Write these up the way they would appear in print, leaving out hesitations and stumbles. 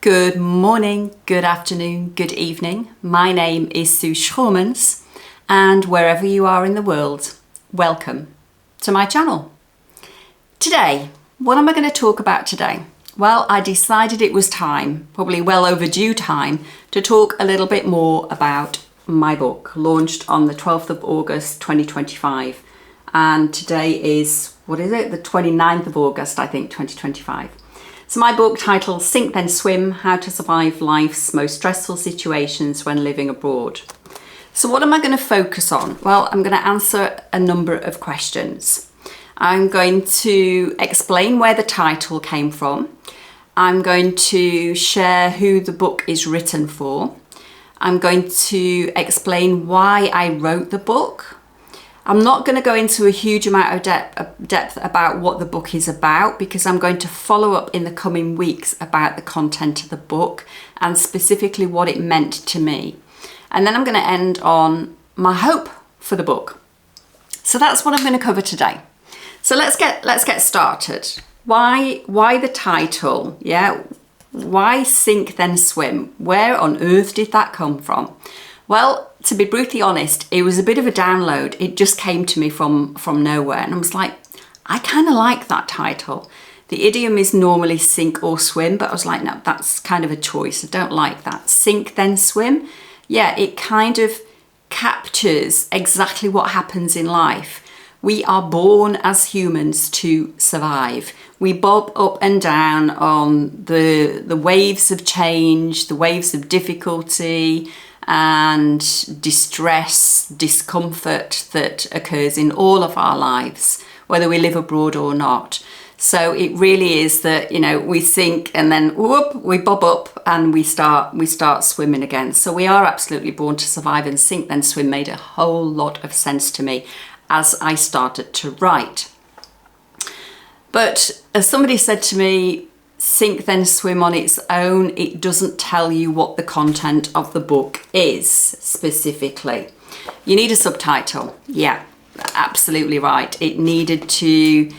Good morning, good afternoon, good evening. My name is Sue Schormans, and wherever you are in the world, welcome to my channel. Today, what am I going to talk about today? Well, I decided it was time, probably well overdue time, to talk a little bit more about my book, launched on the 12th of August 2025. And today is, the 29th of August, I think, 2025. So my book titled Sink Then Swim, How to Survive Life's Most Stressful Situations When Living Abroad. So what am I going to focus on? Well, I'm going to answer a number of questions. I'm going to explain where the title came from. I'm going to share who the book is written for. I'm going to explain why I wrote the book. I'm not going to go into a huge amount of depth about what the book is about, because I'm going to follow up in the coming weeks about the content of the book and specifically what it meant to me. And then I'm going to end on my hope for the book. So that's what I'm going to cover today. So let's get started. Why the title? Yeah, why Sink Then Swim? Where on earth did that come from? Well, to be brutally honest, it was a bit of a download. It just came to me from nowhere, and I was like, I kind of like that title. The idiom is normally sink or swim, but I was like, no, that's kind of a choice. I don't like that. Sink then swim. Yeah, it kind of captures exactly what happens in life. We are born as humans to survive. We bob up and down on the waves of change, the waves of difficulty and distress, discomfort that occurs in all of our lives, whether we live abroad or not. So it really is that, we sink and then whoop, we bob up and we start swimming again. So we are absolutely born to survive, and Sink Then Swim made a whole lot of sense to me as I started to write. But as somebody said to me, Sink Then Swim on its own, it doesn't tell you what the content of the book is specifically. You need a subtitle. Yeah, absolutely right. It needed to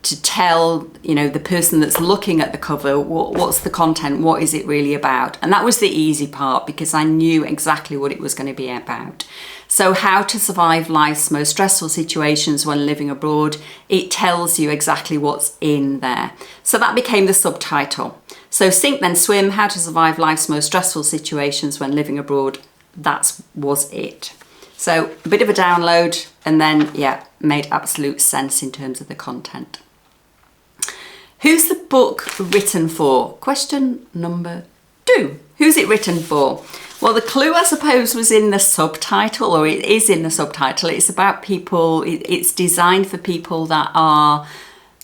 tell, the person that's looking at the cover, what's the content, what is it really about? And that was the easy part, because I knew exactly what it was going to be about. So how to survive life's most stressful situations when living abroad, it tells you exactly what's in there. So that became the subtitle. So Sink Then Swim, How to Survive Life's Most Stressful Situations When Living Abroad, that was it. So a bit of a download, and then, yeah, made absolute sense in terms of the content. Who's the book written for? Question number 2. Who's it written for? Well, the clue, I suppose, was in the subtitle, or it is in the subtitle. It's about people, it's designed for people that are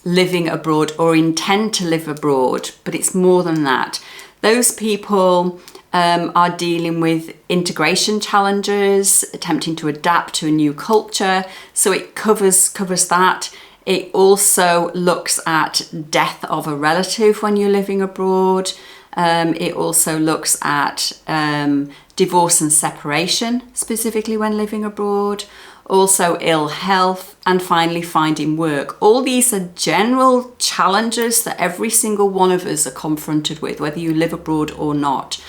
living abroad or intend to live abroad, but it's more than that. Those people are dealing with integration challenges, attempting to adapt to a new culture. So it covers that. It also looks at death of a relative when you're living abroad. It also looks at divorce and separation, specifically when living abroad. Also ill health, and finally finding work. All these are general challenges that every single one of us are confronted with, whether you live abroad or not.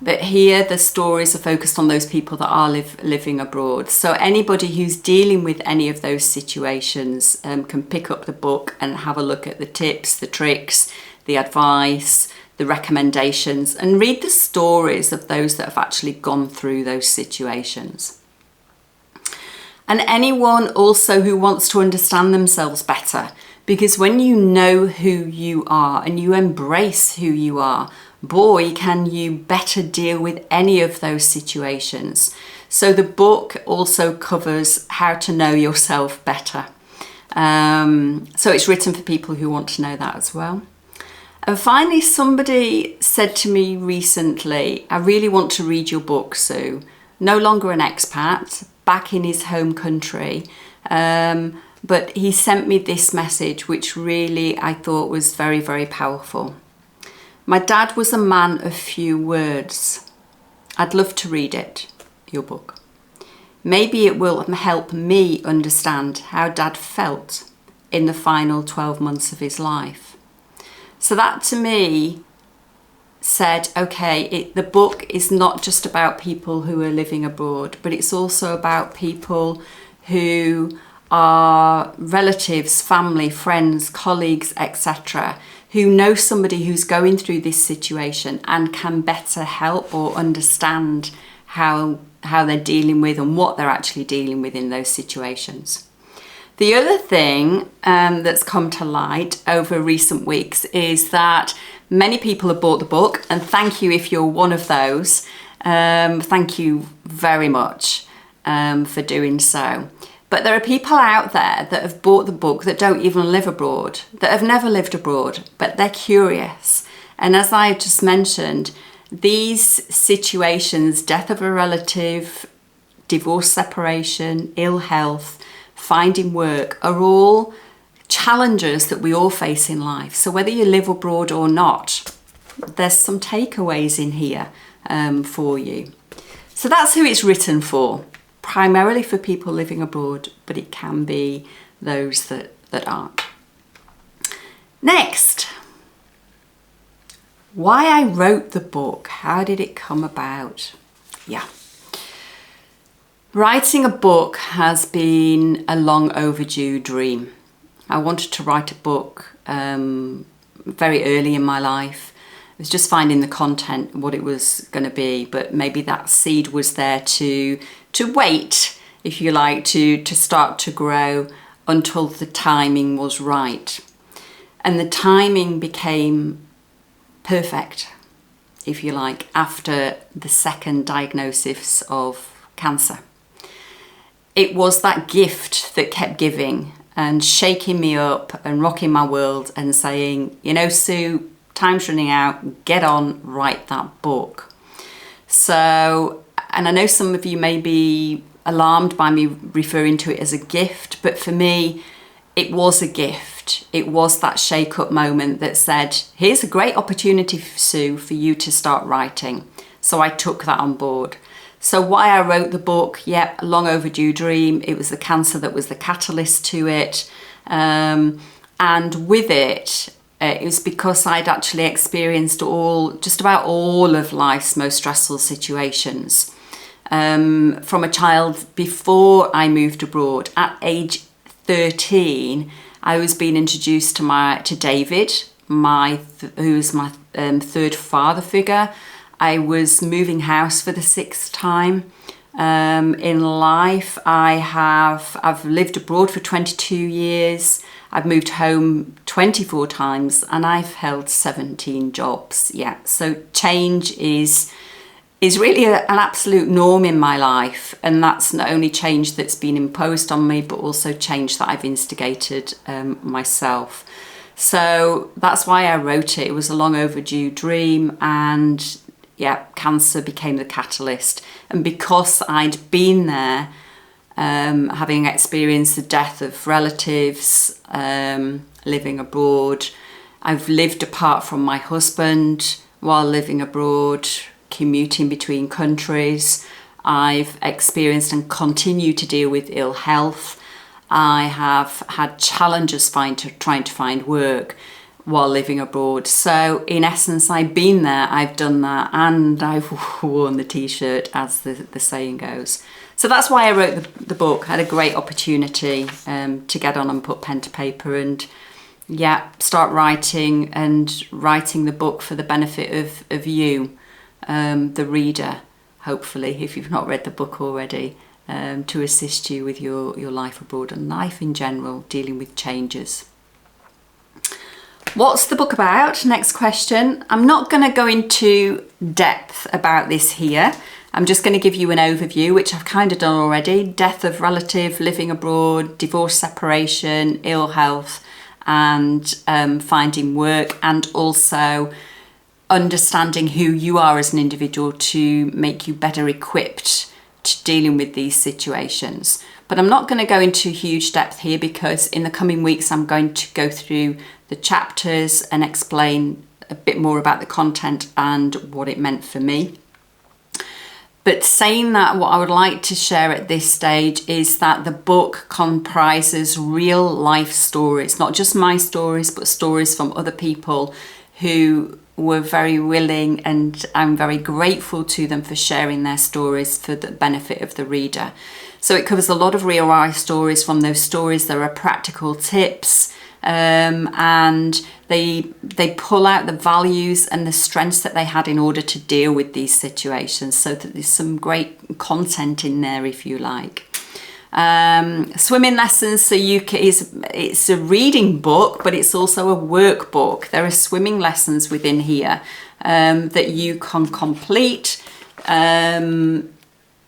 But here the stories are focused on those people that are living abroad. So anybody who's dealing with any of those situations can pick up the book and have a look at the tips, the tricks, the advice, the recommendations, and read the stories of those that have actually gone through those situations. And anyone also who wants to understand themselves better, because when you know who you are and you embrace who you are, boy, can you better deal with any of those situations. So the book also covers how to know yourself better. So it's written for people who want to know that as well. And finally, somebody said to me recently, I really want to read your book, Sue. No longer an expat, back in his home country. But he sent me this message, which really I thought was very, very powerful. My dad was a man of few words. I'd love to read it, your book. Maybe it will help me understand how Dad felt in the final 12 months of his life. So that to me said, okay, the book is not just about people who are living abroad, but it's also about people who are relatives, family, friends, colleagues, etc., who know somebody who's going through this situation and can better help or understand how they're dealing with and what they're actually dealing with in those situations. The other thing that's come to light over recent weeks is that many people have bought the book, and thank you if you're one of those. Thank you very much for doing so. But there are people out there that have bought the book that don't even live abroad, that have never lived abroad, but they're curious. And as I just mentioned, these situations, death of a relative, divorce, separation, ill health, finding work, are all challenges that we all face in life. So whether you live abroad or not, there's some takeaways in here for you. So that's who it's written for. Primarily for people living abroad, but it can be those that aren't. Next, why I wrote the book. How did it come about? Yeah. Writing a book has been a long overdue dream. I wanted to write a book very early in my life. I was just finding the content, what it was going to be, but maybe that seed was there to wait, if you like, to start to grow until the timing was right. And the timing became perfect, if you like, after the second diagnosis of cancer. It was that gift that kept giving and shaking me up and rocking my world and saying, you know, Sue, time's running out, get on, write that book. So, and I know some of you may be alarmed by me referring to it as a gift, but for me, it was a gift. It was that shake-up moment that said, here's a great opportunity, Sue, for you to start writing. So I took that on board. So why I wrote the book, yeah, a long overdue dream. It was the cancer that was the catalyst to it. And with it, it was because I'd actually experienced just about all of life's most stressful situations. From a child before I moved abroad, at age 13, I was being introduced to David, who was my third father figure. I was moving house for the 6th time in life. I've lived abroad for 22 years. I've moved home 24 times and I've held 17 jobs. Yeah, so change is really an absolute norm in my life, and that's not only change that's been imposed on me, but also change that I've instigated myself. So that's why I wrote it. It was a long overdue dream, and yeah, cancer became the catalyst. And because I'd been there, having experienced the death of relatives, living abroad, I've lived apart from my husband while living abroad, commuting between countries. I've experienced and continue to deal with ill health. I have had challenges trying to find work while living abroad. So in essence, I've been there, I've done that, and I've worn the t-shirt, as the saying goes. So that's why I wrote the book. I had a great opportunity to get on and put pen to paper and start writing the book for the benefit of you, the reader, hopefully, if you've not read the book already, to assist you with your life abroad and life in general, dealing with changes. What's the book about? Next question. I'm not going to go into depth about this here. I'm just going to give you an overview, which I've kind of done already. Death of relative, living abroad, divorce, separation, ill health, and finding work, and also understanding who you are as an individual to make you better equipped to dealing with these situations. But I'm not going to go into huge depth here, because in the coming weeks I'm going to go through the chapters and explain a bit more about the content and what it meant for me. But saying that, what I would like to share at this stage is that the book comprises real life stories, not just my stories, but stories from other people who were very willing, and I'm very grateful to them for sharing their stories for the benefit of the reader. So it covers a lot of real life stories. From those stories there are practical tips, and they pull out the values and the strengths that they had in order to deal with these situations, so that there's some great content in there, if you like. Swimming lessons, so it's a reading book, but it's also a workbook. There are swimming lessons within here that you can complete.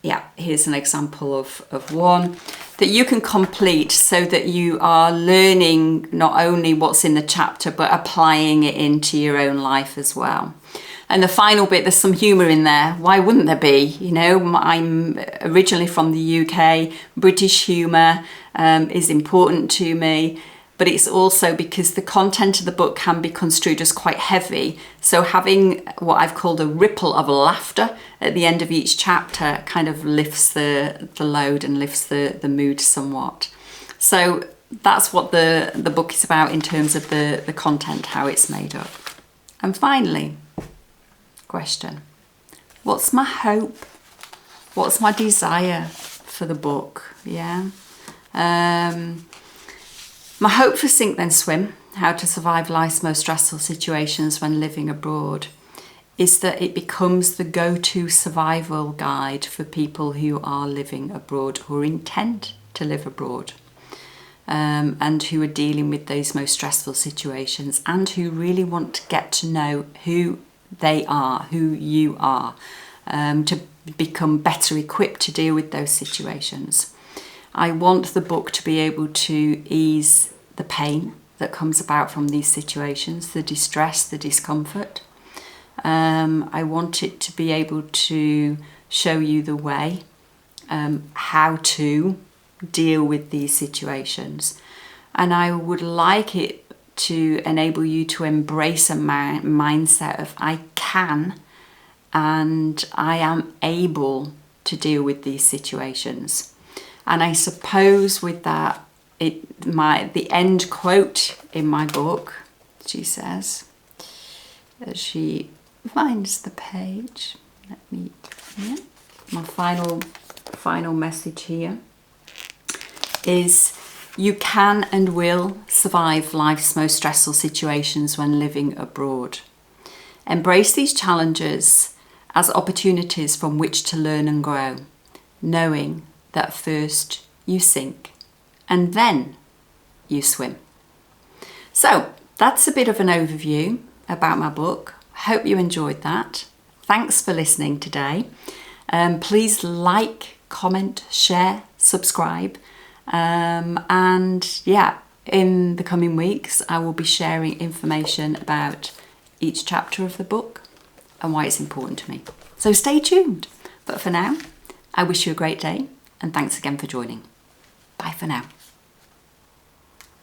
Yeah, here's an example of one that you can complete, so that you are learning not only what's in the chapter, but applying it into your own life as well. And the final bit, there's some humour in there. Why wouldn't there be? You know, I'm originally from the UK. British humour is important to me, but it's also because the content of the book can be construed as quite heavy. So having what I've called a ripple of laughter at the end of each chapter kind of lifts the load and lifts the mood somewhat. So that's what the book is about in terms of the content, how it's made up. And finally, question: what's my hope? What's my desire for the book? Yeah. My hope for Sink Then Swim, How to Survive Life's Most Stressful Situations When Living Abroad, is that it becomes the go-to survival guide for people who are living abroad, who intend to live abroad, and who are dealing with those most stressful situations, and who really want to get to know who they are, who you are, to become better equipped to deal with those situations. I want the book to be able to ease the pain that comes about from these situations, the distress, the discomfort. I want it to be able to show you the way, how to deal with these situations. And I would like it to enable you to embrace a mindset of I can and I am able to deal with these situations. And I suppose with that, the end quote in my book, she says, as she finds the page, my final message here is: you can and will survive life's most stressful situations when living abroad. Embrace these challenges as opportunities from which to learn and grow, knowing that first you sink and then you swim. So that's a bit of an overview about my book. Hope you enjoyed that. Thanks for listening today. Please like, comment, share, subscribe. And yeah, in the coming weeks, I will be sharing information about each chapter of the book and why it's important to me. So stay tuned. But for now, I wish you a great day, and thanks again for joining. Bye for now.